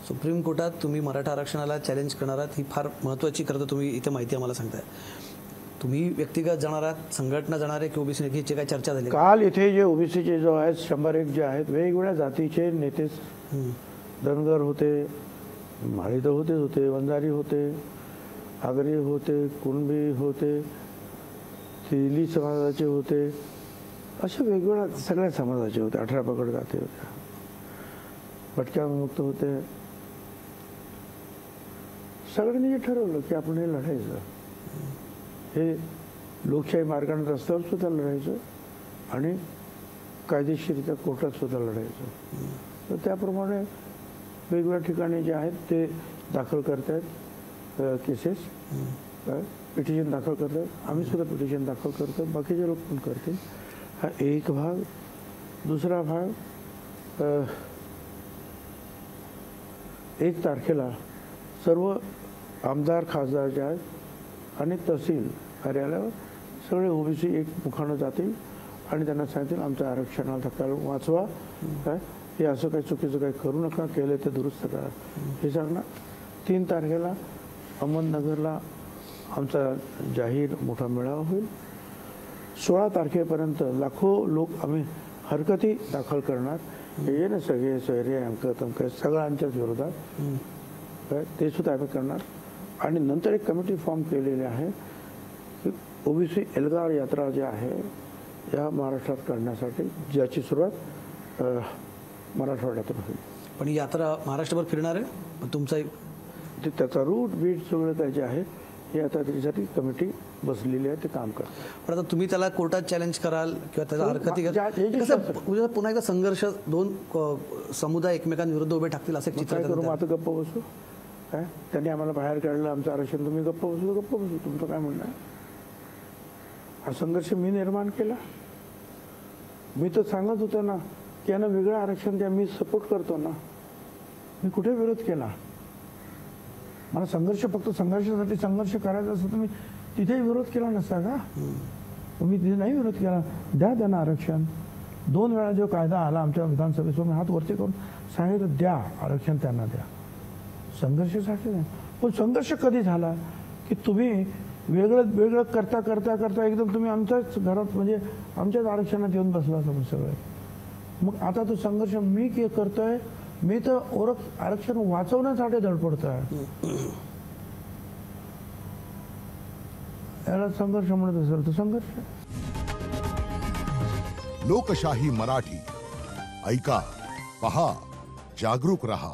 Supreme कोर्टात तुम्ही मराठा आरक्षणाला चॅलेंज करणार आहात, ही फार महत्त्वाची खरं तर तुम्ही इथे माहिती आम्हाला सांगताय. तुम्ही व्यक्तिगत जाणार आहात, संघटना जाणार आहे की ओबीसी नेत्याची काय चर्चा झाली? काल इथे जे ओबीसीचे जो आहेत 101 जे आहेत वेगवेगळ्या जातीचे नेते, धनगर होते, माळी तर होते, वंजारी होते, आगरी होते, कुणबी होते, तेली समाजाचे होते, असे वेगवेगळ्या सगळ्या समाजाचे होते. 18 पगड जाती होत्या, भटक्या विमुक्त होते. सगळ्यांनी जे ठरवलं की आपण हे लढायचं, हे लोकशाही मार्गाने रस्त्यावर सुद्धा लढायचं आणि कायदेशीरित्या कोर्टात सुद्धा लढायचं. तर त्याप्रमाणे वेगवेगळ्या ठिकाणी जे आहेत ते दाखल करतायत केसेस, पिटिशन दाखल करतात. आम्ही सुद्धा पिटिशन दाखल करतो, बाकीचे लोक पण करतील. हा एक भाग. दुसरा भाग, 1 तारखेला सर्व आमदार खासदार जे आहेत आणि तहसील कार्यालयावर सगळे ओबीसी एक मुखानं जातील आणि त्यांना सांगतील आमचं आरक्षणाला धक्का वाचवा, काय हे असं काही चुकीचं काही करू नका, केलं ते दुरुस्त करा हे सांगणार. 3 तारखेला अहमदनगरला आमचा जाहीर मोठा मेळावा होईल. 16 तारखेपर्यंत लाखो लोक आम्ही हरकती दाखल करणार. हे ना सगळे सोयरे अंक सगळ्यांच्याच विरोधात, काय ते सुद्धा आम्ही करणार. आणि नंतर एक कमिटी फॉर्म केलेली आहे की ओबीसी एल्गार यात्रा जी आहे या महाराष्ट्रात करण्यासाठी, ज्याची सुरुवात मराठवाड्यातून होईल. पण ही यात्रा महाराष्ट्रभर फिरणार आहे, पण तुमचा त्याचा रूट बीट सगळं काय जे आहे हे आता त्याच्यासाठी कमिटी बसलेली आहे, ते काम करतात. पण आता तुम्ही त्याला कोर्टात चॅलेंज कराल किंवा त्याचा हरकती पुन्हा एकदा संघर्ष, 2 समुदाय एकमेकांविरुद्ध उभे टाकतील असं चित्र करू. आता गप्प बसू काय? त्यांनी आम्हाला बाहेर काढलं आमचं आरक्षण, तुम्ही गप्प बसू तुमचं काय म्हणणं आहे? हा संघर्ष मी निर्माण केला. मी तर सांगत होतो ना की यांना वेगळं आरक्षण द्या, मी सपोर्ट करतो ना. मी कुठे विरोध केला? मला संघर्ष फक्त संघर्षासाठी संघर्ष करायचा असं तुम्ही तिथेही विरोध केला नसता का? तुम्ही तिथे नाही विरोध केला. द्या त्यांना आरक्षण. 2 वेळा जो कायदा आला आमच्या विधानसभेसमोर, मी हात वरती करून सांगितलं द्या आरक्षण, त्यांना द्या. संघर्षासाठी नाही. पण संघर्ष कधी झाला की तुम्ही वेगळं करता करता करता एकदम तुम्ही आमच्याच घरात म्हणजे आमच्याच आरक्षणात येऊन बसला तुम्ही सगळे. मग आता तो संघर्ष मी करतोय, मी तर आरक्षण वाचवण्यासाठी धडपडतोय. याला संघर्ष म्हणत असेल तर संघर्ष. लोकशाही मराठी ऐका, पहा, जागरूक रहा.